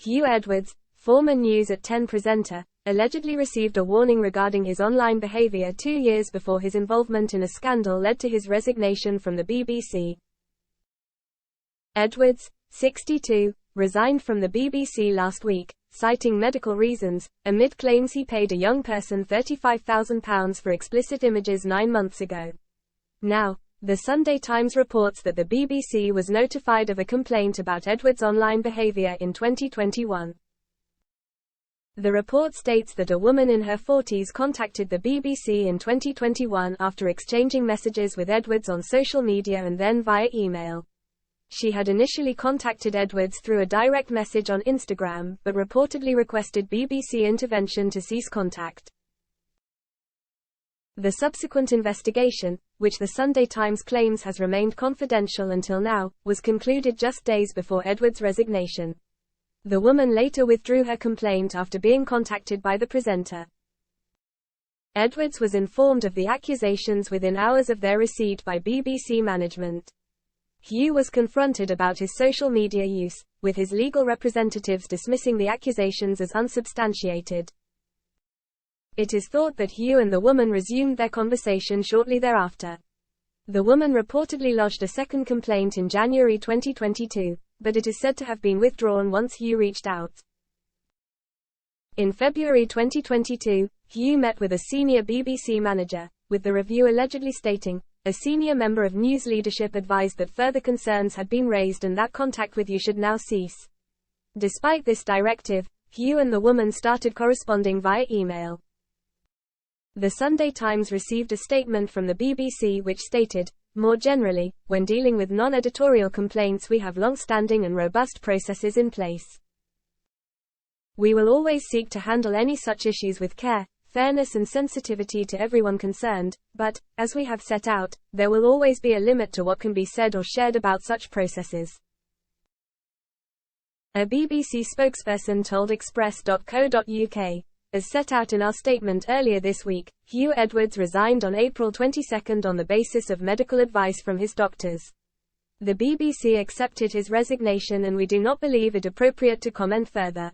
Huw Edwards, former News at 10 presenter, allegedly received a warning regarding his online behaviour 2 years before his involvement in a scandal led to his resignation from the BBC. Edwards, 62, resigned from the BBC last week, citing medical reasons, amid claims he paid a young person £35,000 for explicit images 9 months ago. Now, the Sunday Times reports that the BBC was notified of a complaint about Edwards' online behaviour in 2021. The report states that a woman in her 40s contacted the BBC in 2021 after exchanging messages with Edwards on social media and then via email. She had initially contacted Edwards through a direct message on Instagram, but reportedly requested BBC intervention to cease contact. The subsequent investigation, which the Sunday Times claims has remained confidential until now, was concluded just days before Edwards' resignation. The woman later withdrew her complaint after being contacted by the presenter. Edwards was informed of the accusations within hours of their receipt by BBC management. Huw was confronted about his social media use, with his legal representatives dismissing the accusations as unsubstantiated. It is thought that Huw and the woman resumed their conversation shortly thereafter. The woman reportedly lodged a second complaint in January 2022, but it is said to have been withdrawn once Huw reached out. In February 2022, Huw met with a senior BBC manager, with the review allegedly stating, "A senior member of news leadership advised that further concerns had been raised and that contact with you should now cease." Despite this directive, Huw and the woman started corresponding via email. The Sunday Times received a statement from the BBC which stated, "More generally, when dealing with non-editorial complaints we have long-standing and robust processes in place. We will always seek to handle any such issues with care, fairness and sensitivity to everyone concerned, but, as we have set out, there will always be a limit to what can be said or shared about such processes." A BBC spokesperson told Express.co.uk, "As set out in our statement earlier this week, Huw Edwards resigned on April 22 on the basis of medical advice from his doctors. The BBC accepted his resignation and we do not believe it appropriate to comment further."